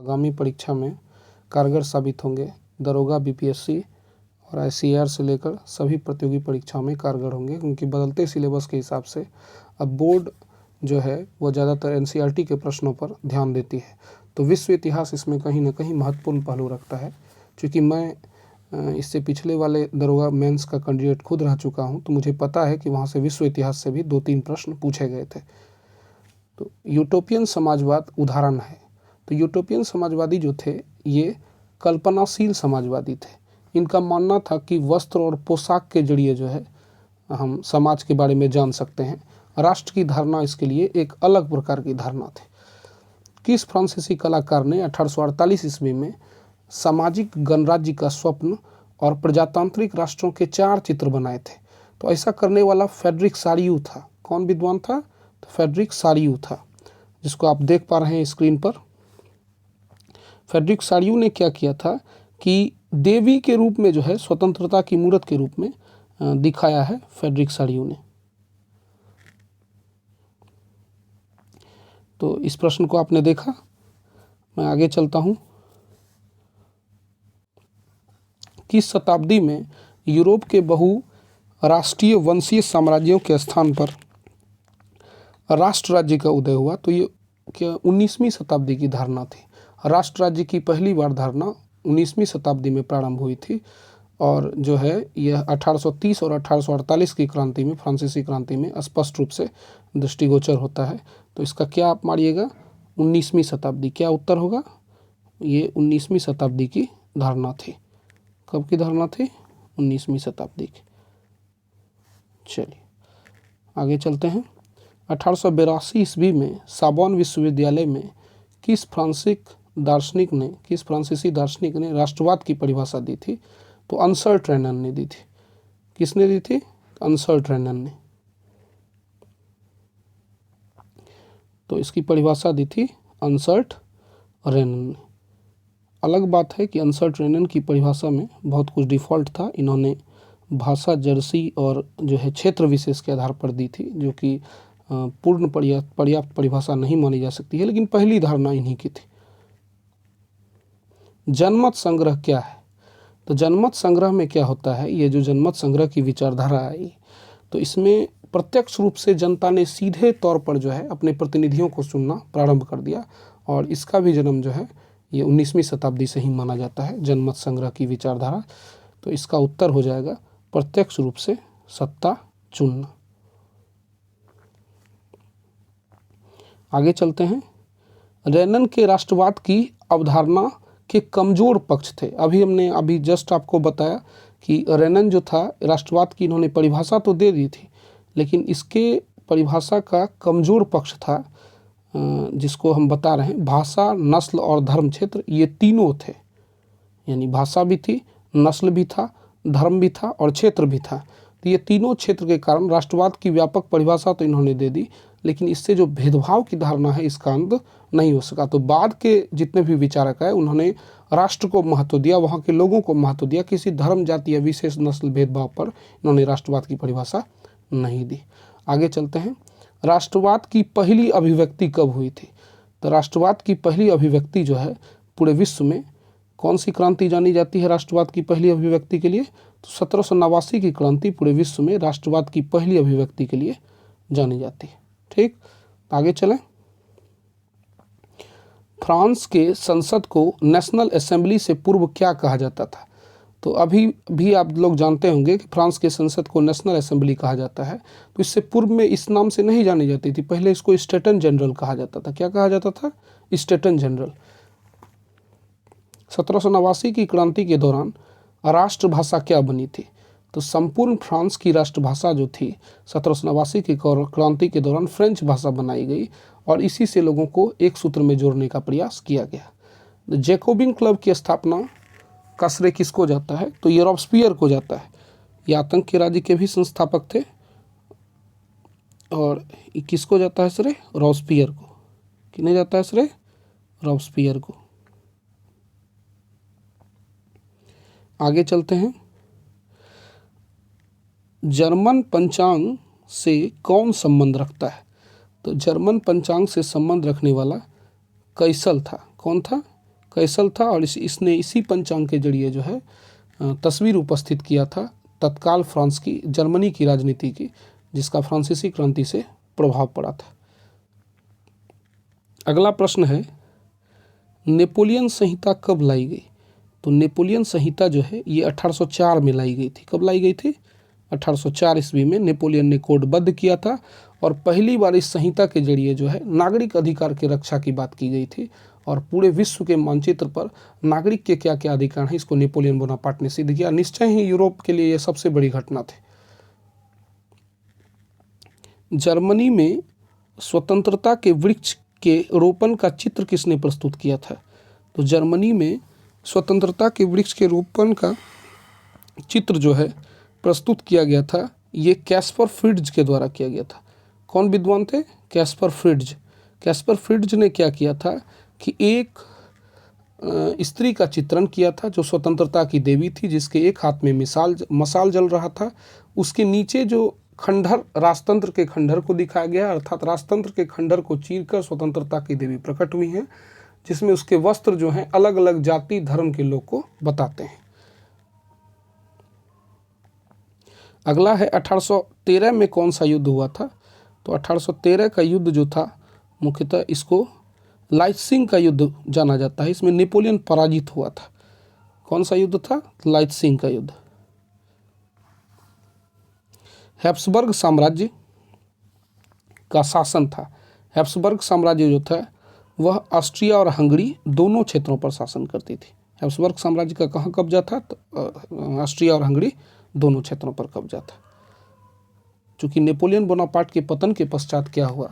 आगामी परीक्षा में कारगर साबित होंगे। दरोगा, बीपीएससी और आईसीएआर से लेकर सभी प्रतियोगी परीक्षाओं में कारगर होंगे, क्योंकि बदलते सिलेबस के हिसाब से अब बोर्ड जो है वो ज़्यादातर एनसीईआरटी के प्रश्नों पर ध्यान देती है। तो विश्व इतिहास इसमें कहीं ना कहीं महत्वपूर्ण पहलू रखता है। क्योंकि मैं इससे पिछले वाले दरोगा मेंस का कैंडिडेट खुद रह चुका हूं, तो मुझे पता है कि वहां से विश्व इतिहास से भी 2-3 प्रश्न पूछे गए थे। तो यूटोपियन समाजवाद उदाहरण है। तो यूटोपियन समाजवादी जो थे ये कल्पनाशील समाजवादी थे। इनका मानना था कि वस्त्र और पोशाक के जरिए जो है हम समाज के बारे में जान सकते हैं। राष्ट्र की धारणा इसके लिए एक अलग प्रकार की धारणा थी। किस फ्रांसीसी कलाकार ने 1848 ईस्वी में सामाजिक गणराज्य का स्वप्न और प्रजातांत्रिक राष्ट्रों के 4 चित्र बनाए थे? तो ऐसा करने वाला फ्रेडरिक सारियू था। कौन विद्वान था? तो फ्रेडरिक सारियू था, जिसको आप देख पा रहे हैं स्क्रीन पर। फ्रेडरिक सारियू ने क्या किया था कि देवी के रूप में जो है स्वतंत्रता की मूर्त के रूप में दिखाया है फ्रेडरिक सारियू ने। तो इस प्रश्न को आपने देखा। मैं आगे चलता हूं। किस शताब्दी में यूरोप के बहुराष्ट्रीय वंशीय साम्राज्यों के स्थान पर राष्ट्र राज्य का उदय हुआ? तो ये क्या 19वीं शताब्दी की धारणा थी। राष्ट्र राज्य की पहली बार धारणा 19वीं शताब्दी में प्रारंभ हुई थी, और जो है यह 1830 और 1848 की क्रांति में, फ्रांसीसी क्रांति में स्पष्ट रूप से दृष्टिगोचर होता है। तो इसका क्या आप मारिएगा? 19वीं शताब्दी। क्या उत्तर होगा? ये 19वीं शताब्दी की धारणा थी। कब की धारणा थी? 19वीं शताब्दी की। चलिए आगे चलते हैं। 1882 ईस्वी में साबोन विश्वविद्यालय में किस फ्रांसीसी दार्शनिक ने राष्ट्रवाद की परिभाषा दी थी? तो अंसर्ट रेनन ने दी थी। किसने दी थी? अंसर्ट रेनन ने। तो इसकी परिभाषा दी थी अंसर्ट रेनन ने। अलग बात है कि अंसर्ट रेनन की परिभाषा में बहुत कुछ डिफ़ॉल्ट था। इन्होंने भाषा, जर्सी और जो है क्षेत्र विशेष के आधार पर दी थी, जो कि पूर्ण पर्याप्त परिभाषा नहीं मानी जा सकती है, लेकिन पहली धारणा इन्हीं की थी। जनमत संग्रह क्या है? तो जनमत संग्रह में क्या होता है? ये जो जनमत संग्रह की विचारधारा आई, तो इसमें प्रत्यक्ष रूप से जनता ने सीधे तौर पर जो है अपने प्रतिनिधियों को चुनना प्रारंभ कर दिया, और इसका भी जन्म जो है ये 19वीं शताब्दी से ही माना जाता है, जनमत संग्रह की विचारधारा। तो इसका उत्तर हो जाएगा प्रत्यक्ष रूप से सत्ता चुनना। आगे चलते हैं। रेनन के राष्ट्रवाद की अवधारणा के कमजोर पक्ष थे। अभी जस्ट आपको बताया कि रेनन जो था, राष्ट्रवाद की इन्होंने परिभाषा तो दे दी थी, लेकिन इसके परिभाषा का कमजोर पक्ष था, जिसको हम बता रहे हैं भाषा, नस्ल और धर्म क्षेत्र। ये तीनों थे, यानी भाषा भी थी, नस्ल भी था, धर्म भी था और क्षेत्र भी था। तो ये तीनों क्षेत्र के कारण राष्ट्रवाद की व्यापक परिभाषा तो इन्होंने दे दी, लेकिन इससे जो भेदभाव की धारणा है इसका अंत नहीं हो सका। तो बाद के जितने भी विचारक हैं उन्होंने राष्ट्र को महत्व दिया, वहाँ के लोगों को महत्व दिया, किसी धर्म, जाति या विशेष नस्ल भेदभाव पर इन्होंने राष्ट्रवाद की परिभाषा नहीं दी। आगे चलते हैं। राष्ट्रवाद की पहली अभिव्यक्ति कब हुई थी? तो राष्ट्रवाद की पहली अभिव्यक्ति जो है पूरे विश्व में कौन सी क्रांति जानी जाती है राष्ट्रवाद की पहली अभिव्यक्ति के लिए? तो 1789 की क्रांति पूरे विश्व में राष्ट्रवाद की पहली अभिव्यक्ति के लिए जानी जाती है। ठीक, आगे चलें। फ्रांस के संसद को नेशनल असेंबली से पूर्व क्या कहा जाता था? तो अभी भी आप लोग जानते होंगे कि फ्रांस के संसद को नेशनल असेंबली कहा जाता है। तो इससे पूर्व में इस नाम से नहीं जानी जाती थी, पहले इसको स्टेटन जनरल कहा जाता था। क्या कहा जाता था? Staten general. 1789 की क्रांति के दौरान राष्ट्रभाषा क्या बनी थी? तो संपूर्ण फ्रांस की राष्ट्रभाषा जो थी 1789 की क्रांति के दौरान फ्रेंच भाषा बनाई गई, और इसी से लोगों को एक सूत्र में जोड़ने का प्रयास किया गया। जैकोबिन क्लब की स्थापना का श्रेय किसको जाता है? तो ये रॉबस्पियर को जाता है। ये आतंक के राज्य के भी संस्थापक थे, और किसको जाता है श्रेय? रॉबस्पियर को। किन्हें जाता है श्रेय? रॉबस्पियर को। आगे चलते हैं। जर्मन पंचांग से कौन संबंध रखता है? तो जर्मन पंचांग से संबंध रखने वाला कैसल था। कौन था? कैसल था और इसने इसी पंचांग के जरिए जो है तस्वीर उपस्थित किया था तत्काल फ्रांस की, जर्मनी की राजनीति की, जिसका फ्रांसीसी क्रांति से प्रभाव पड़ा था। अगला प्रश्न है, नेपोलियन संहिता कब लाई गई? तो नेपोलियन संहिता जो है ये 1804 में लाई गई थी। कब लाई गई थी? 1804 ईस्वी में नेपोलियन ने कोडबद्ध किया था और पहली बार इस संहिता के जरिए जो है नागरिक अधिकार की रक्षा की बात की गई थी और पूरे विश्व के मानचित्र पर नागरिक के क्या क्या अधिकार हैं इसको नेपोलियन बोनापार्ट ने सिद्ध किया। निश्चय ही यूरोप के लिए यह सबसे बड़ी घटना थी। जर्मनी में स्वतंत्रता के वृक्ष के रोपण का चित्र किसने प्रस्तुत किया था? तो जर्मनी में स्वतंत्रता के वृक्ष के रोपण का चित्र जो है प्रस्तुत किया गया था, ये कैस्पर फ्रिट्ज के द्वारा किया गया था। कौन विद्वान थे? Caspar Fritz. कैस्पर फ्रिट्ज ने क्या किया था कि एक स्त्री का चित्रण किया था जो स्वतंत्रता की देवी थी, जिसके एक हाथ में मशाल जल रहा था। उसके नीचे जो खंडहर, राजतंत्र के खंडहर को दिखाया गया, अर्थात राजतंत्र के खंडहर को चीरकर स्वतंत्रता की देवी प्रकट हुई हैं, जिसमें उसके वस्त्र जो हैं अलग अलग जाति धर्म के लोग को बताते हैं। अगला है 1813 में कौन सा युद्ध हुआ था? तो 1813 का युद्ध जो था, मुख्यतः इसको लाइप्जिग का युद्ध जाना जाता है। इसमें नेपोलियन पराजित हुआ था। कौन सा युद्ध था? लाइप्जिग का युद्ध। हैब्सबर्ग साम्राज्य का शासन था। हैब्सबर्ग साम्राज्य जो था वह ऑस्ट्रिया और हंगरी दोनों क्षेत्रों पर शासन करती थी। हैब्सबर्ग साम्राज्य का कहाँ कब्जा था? तो ऑस्ट्रिया और हंगरी दोनों क्षेत्रों पर कब्जा था। चूँकि नेपोलियन बोनापार्ट के पतन के पश्चात क्या हुआ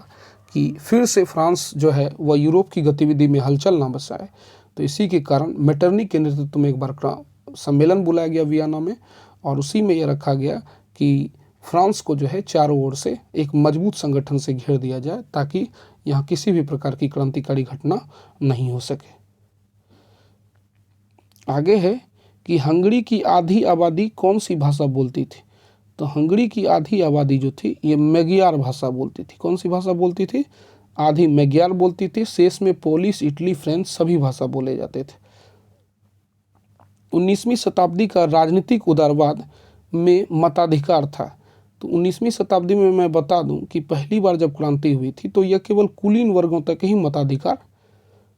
कि फिर से फ्रांस जो है वह यूरोप की गतिविधि में हलचल ना बसाए, तो इसी के कारण मेटरनिक के नेतृत्व में एक बार सम्मेलन बुलाया गया वियना में और उसी में यह रखा गया कि फ्रांस को जो है चारों ओर से एक मजबूत संगठन से घेर दिया जाए ताकि यहाँ किसी भी प्रकार की क्रांतिकारी घटना नहीं हो सके। आगे है कि हंगरी की आधी आबादी कौन सी भाषा बोलती थी? तो हंगरी की आधी आबादी जो थी ये मैग्यार भाषा बोलती थी। कौन सी भाषा बोलती थी? आधी मैग्यार बोलती थी। शेष में पोलिश, इटली, फ्रेंच सभी भाषा बोले जाते थे। 19वीं शताब्दी का राजनीतिक उदारवाद में मताधिकार था। तो 19वीं शताब्दी में मैं बता दूं कि पहली बार जब क्रांति हुई थी तो यह केवल कुलीन वर्गों तक ही मताधिकार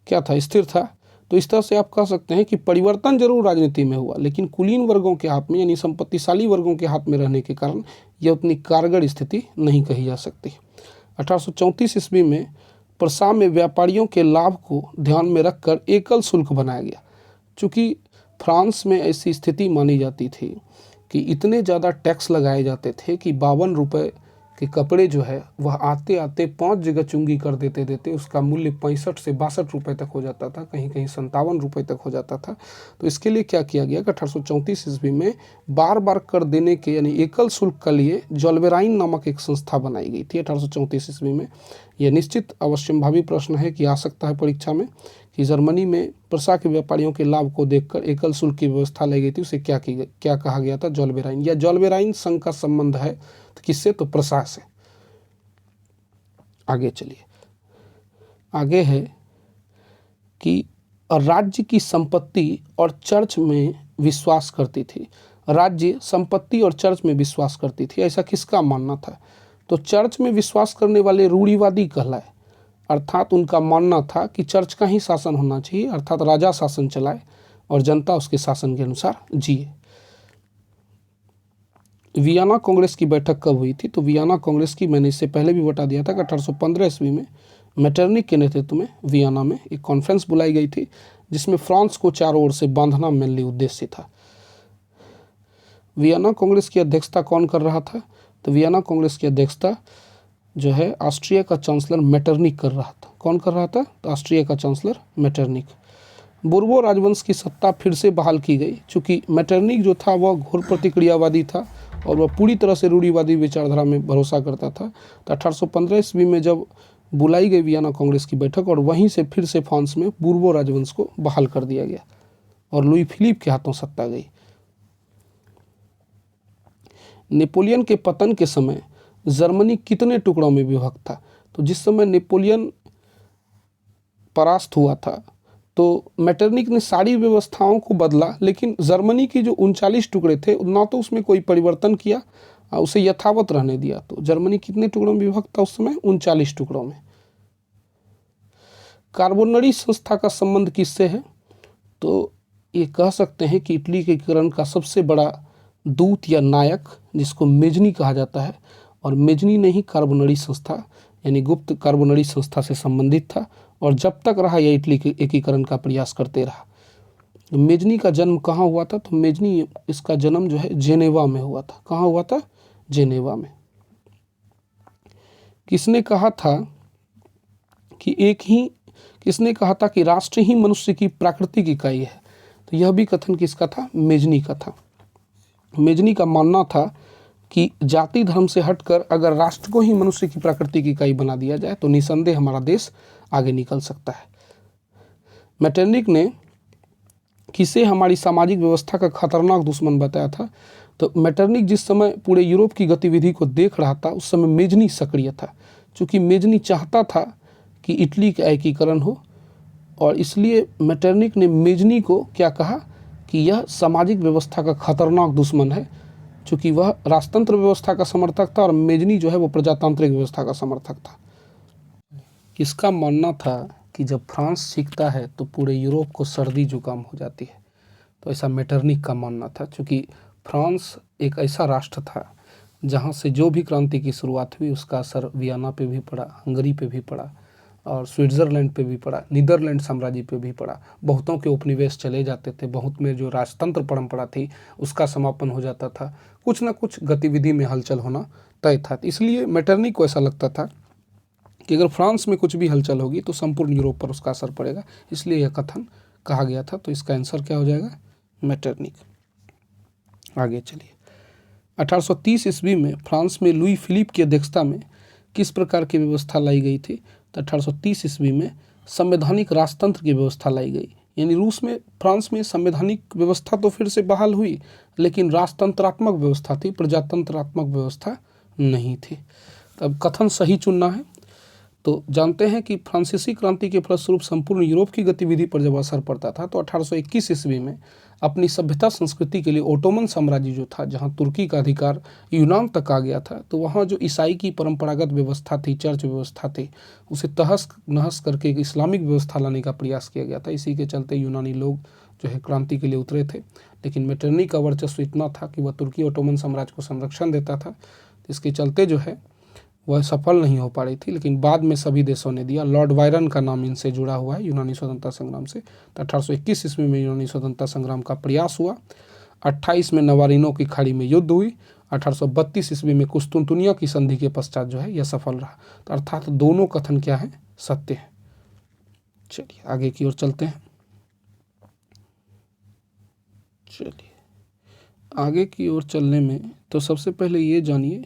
क्या था? स्थिर था। तो इस तरह से आप कह सकते हैं कि परिवर्तन जरूर राजनीति में हुआ, लेकिन कुलीन वर्गों के हाथ में यानी संपत्तिशाली वर्गों के हाथ में रहने के कारण यह उतनी कारगर स्थिति नहीं कही जा सकती। 1834 ईस्वी में प्रसा में व्यापारियों के लाभ को ध्यान में रखकर एकल शुल्क बनाया गया। चूँकि फ्रांस में ऐसी स्थिति मानी जाती थी कि इतने ज़्यादा टैक्स लगाए जाते थे कि 52 रुपये के कपड़े जो है वह आते आते 5 जगह चुंगी कर देते उसका मूल्य 65 से 62 रुपये तक हो जाता था, कहीं कहीं 57 रुपये तक हो जाता था। तो इसके लिए क्या किया गया कि 1834 ईस्वी में बार बार कर देने के यानी एकल शुल्क के लिए जोल्बेराइन नामक एक संस्था बनाई गई थी 1834 ईस्वी में। यह निश्चित अवश्यंभावी प्रश्न है कि आ सकता है परीक्षा में कि जर्मनी में प्रसा के व्यापारियों के लाभ को देखकर एकल शुल्क की व्यवस्था लाई गई थी, उसे क्या कहा गया था? जोल्बेराइन। या जोल्बेराइन संघ का संबंध है तो किससे? तो प्रसा से। आगे चलिए, आगे है कि राज्य की संपत्ति और चर्च में विश्वास करती थी। राज्य संपत्ति और चर्च में विश्वास करती थी, ऐसा किसका मानना था? तो चर्च में विश्वास करने वाले रूढ़िवादी कहलाए, अर्थात उनका मानना था कि चर्च का ही शासन होना चाहिए, अर्थात राजा शासन चलाए और जनता उसके शासन के अनुसार जिए। वियना कांग्रेस की बैठक कब हुई थी? तो वियना कांग्रेस की मैंने इससे पहले भी बता दिया था कि 1815 ईस्वी में मेटरनिक के नेतृत्व में वियना में एक कॉन्फ्रेंस बुलाई गई थी जिसमें फ्रांस को चारों ओर से बांधना मेनली उद्देश्य था। वियना कांग्रेस की अध्यक्षता कौन कर रहा था? तो वियना कांग्रेस की अध्यक्षता जो है ऑस्ट्रिया का चांसलर मेटरनिक कर रहा था। कौन कर रहा था? तो ऑस्ट्रिया का चांसलर मेटरनिक। बुर्बो राजवंश की सत्ता फिर से बहाल की गई। चूँकि मेटरनिक जो था वह घोर प्रतिक्रियावादी था और वह पूरी तरह से रूढ़िवादी विचारधारा में भरोसा करता था। तो 1815 ईस्वी में जब बुलाई गई वियना कांग्रेस की बैठक और वहीं से फिर से फ्रांस में बुर्बो राजवंश को बहाल कर दिया गया और लुई फिलिप के हाथों सत्ता गई। नेपोलियन के पतन के समय जर्मनी कितने टुकड़ों में विभक्त था? तो जिस समय नेपोलियन परास्त हुआ था तो मेटरनिक ने सारी व्यवस्थाओं को बदला, लेकिन जर्मनी के जो 39 टुकड़े थे ना तो उसमें कोई परिवर्तन किया, उसे यथावत रहने दिया। तो जर्मनी कितने टुकड़ों में विभक्त था उस समय? 39 टुकड़ों में। कार्बोनरी संस्था का संबंध किससे है? तो ये कह सकते हैं कि इटली के एकीकरण का सबसे बड़ा दूत या नायक, जिसको मेजनी कहा जाता है, और मेजनी ने ही कार्बोनरी संस्था यानी गुप्त कार्बोनरी संस्था से संबंधित था, और जब तक रहा यह इटली के एकीकरण का प्रयास करते रहा। तो मेजनी का जन्म कहाँ हुआ था? तो मेजनी, इसका जन्म जो है जेनेवा में हुआ था। कहाँ हुआ था? जेनेवा में। किसने कहा था कि राष्ट्र ही मनुष्य की प्राकृतिक इकाई है? तो यह भी कथन किसका था? मेजनी का था। मेजनी का मानना था कि जाति धर्म से हटकर अगर राष्ट्र को ही मनुष्य की प्राकृतिक इकाई बना दिया जाए तो निसंदेह हमारा देश आगे निकल सकता है। मेटरनिक ने किसे हमारी सामाजिक व्यवस्था का खतरनाक दुश्मन बताया था? तो मेटरनिक जिस समय पूरे यूरोप की गतिविधि को देख रहा था उस समय मेजनी सक्रिय था, क्योंकि मेजनी चाहता था कि इटली का एकीकरण हो, और इसलिए मेटरनिक ने मेजनी को क्या कहा कि यह सामाजिक व्यवस्था का खतरनाक दुश्मन है, क्योंकि वह राजतंत्र व्यवस्था का समर्थक था और मेजनी जो है वो प्रजातांत्रिक व्यवस्था का समर्थक था। किसका मानना था कि जब फ्रांस सीखता है तो पूरे यूरोप को सर्दी जुकाम हो जाती है? तो ऐसा मेटरनिक का मानना था, क्योंकि फ्रांस एक ऐसा राष्ट्र था जहाँ से जो भी क्रांति की शुरुआत हुई उसका असर वियना पे भी पड़ा, हंगरी पे भी पड़ा, और स्विट्ज़रलैंड पे भी पड़ा, नीदरलैंड साम्राज्य पे भी पड़ा। बहुतों के उपनिवेश चले जाते थे, बहुत में जो राजतंत्र परंपरा थी उसका समापन हो जाता था, कुछ ना कुछ गतिविधि में हलचल होना तय था। इसलिए मेटरनिक को ऐसा लगता था कि अगर फ्रांस में कुछ भी हलचल होगी तो संपूर्ण यूरोप पर उसका असर पड़ेगा, इसलिए यह कथन कहा गया था। तो इसका आंसर क्या हो जाएगा? मेटरनिक। आगे चलिए। 1830 ईस्वी में फ्रांस में लुई फिलिप की अध्यक्षता में किस प्रकार की व्यवस्था लाई गई थी? तो 1830 ईस्वी में संवैधानिक राजतंत्र की व्यवस्था लाई गई, यानी फ्रांस में संवैधानिक व्यवस्था तो फिर से बहाल हुई, लेकिन राजतंत्रात्मक व्यवस्था थी, प्रजातंत्रात्मक व्यवस्था नहीं थी। तब कथन सही चुनना है। तो जानते हैं कि फ्रांसीसी क्रांति के फलस्वरूप संपूर्ण यूरोप की गतिविधि पर जब असर पड़ता था तो 1821 ईस्वी में अपनी सभ्यता संस्कृति के लिए ओटोमन साम्राज्य जो था, जहां तुर्की का अधिकार यूनान तक आ गया था, तो वहां जो ईसाई की परंपरागत व्यवस्था थी, चर्च व्यवस्था थी, उसे तहस नहस करके एक इस्लामिक व्यवस्था लाने का प्रयास किया गया था। इसी के चलते यूनानी लोग जो है क्रांति के लिए उतरे थे, लेकिन मेटरनिक का वर्चस्व इतना था कि वह तुर्की ओटोमन साम्राज्य को संरक्षण देता था। इसके चलते जो है वह सफल नहीं हो पा रही थी, लेकिन बाद में सभी देशों ने दिया। लॉर्ड बायरन का नाम इनसे जुड़ा हुआ है यूनानी स्वतंत्रता संग्राम से। तो 1821 ईस्वी में यूनानी स्वतंत्रता संग्राम का प्रयास हुआ। 28 में नवारिनो की खाड़ी में युद्ध हुई। 1832 ईस्वी में कुस्तुनतुनिया की संधि के पश्चात जो है यह सफल रहा। तो अर्थात दोनों कथन क्या है? सत्य है। चलिए आगे की ओर चलते हैं। चलिए आगे की ओर चलने में तो सबसे पहले ये जानिए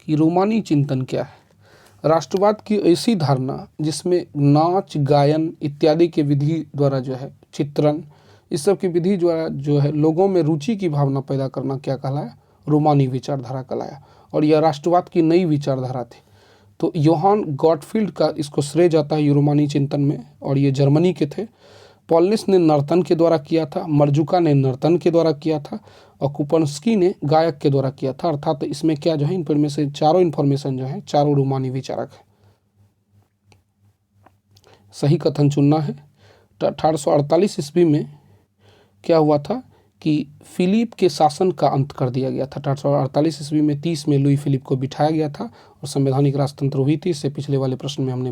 कि रोमानी चिंतन क्या है। राष्ट्रवाद की ऐसी धारणा जिसमें नाच, गायन इत्यादि के विधि द्वारा जो है, चित्रण, इस सब की विधि द्वारा जो है लोगों में रुचि की भावना पैदा करना क्या कहलाया? रोमानी विचारधारा कहलाया। और यह राष्ट्रवाद की नई विचारधारा थी। तो योहान गॉटफील्ड का इसको श्रेय जाता है रोमानी चिंतन में, और ये जर्मनी के थे। पॉलिनिस ने नर्तन के द्वारा किया था, मर्जुका ने नर्तन के द्वारा किया था, और कुपन्स्की ने गायक के द्वारा किया था। अर्थात इसमें क्या जो है, इनमें से चारों इन्फॉर्मेशन जो है चारों रोमानी विचारक है। सही कथन चुनना है। 1848 ईस्वी में क्या हुआ था कि फिलिप के शासन का अंत कर दिया गया था। 1848 ईस्वी में 30 में लुई फिलिप को बिठाया गया था और संवैधानिक राजतंत्र हुई थी। इससे पिछले वाले प्रश्न में हमने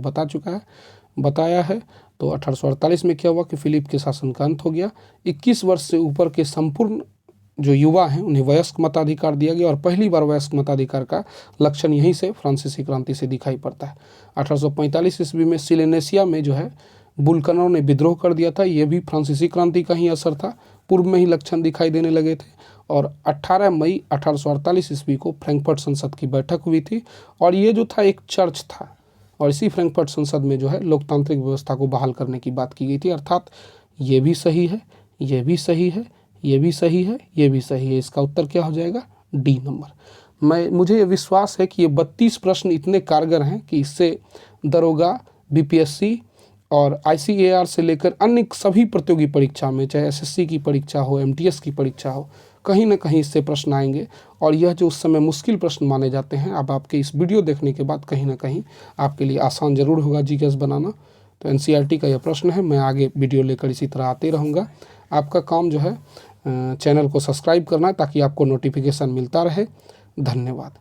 बताया है। तो 1848 में क्या हुआ कि फिलिप के शासन का अंत हो गया। 21 वर्ष से ऊपर के संपूर्ण जो युवा हैं उन्हें वयस्क मताधिकार दिया गया, और पहली बार वयस्क मताधिकार का लक्षण यहीं से फ्रांसीसी क्रांति से दिखाई पड़ता है। 1845 ईस्वी में सिलेनेसिया में जो है बुल्कनों ने विद्रोह कर दिया था। यह भी फ्रांसीसी क्रांति का ही असर था। पूर्व में ही लक्षण दिखाई देने लगे थे। और 18 मई 1848 ईस्वी को फ्रैंकफर्ट संसद की बैठक हुई थी, और ये जो था एक चर्च था, और इसी फ्रैंकफर्ट संसद में जो है लोकतांत्रिक व्यवस्था को बहाल करने की बात की गई थी। अर्थात ये भी सही है, ये भी सही है, ये भी सही है, ये भी सही है। इसका उत्तर क्या हो जाएगा? D number. मुझे ये विश्वास है कि ये 32 प्रश्न इतने कारगर हैं कि इससे दरोगा, बीपीएससी और ICAR से लेकर अन्य सभी प्रतियोगी परीक्षा में, चाहे SSC की परीक्षा हो, MTS की परीक्षा हो, कहीं ना कहीं इससे प्रश्न आएंगे। और यह जो उस समय मुश्किल प्रश्न माने जाते हैं, अब आपके इस वीडियो देखने के बाद कहीं ना कहीं आपके लिए आसान ज़रूर होगा GKS बनाना। तो NCERT का यह प्रश्न है। मैं आगे वीडियो लेकर इसी तरह आते रहूँगा। आपका काम जो है चैनल को सब्सक्राइब करना है ताकि आपको नोटिफिकेशन मिलता रहे। धन्यवाद।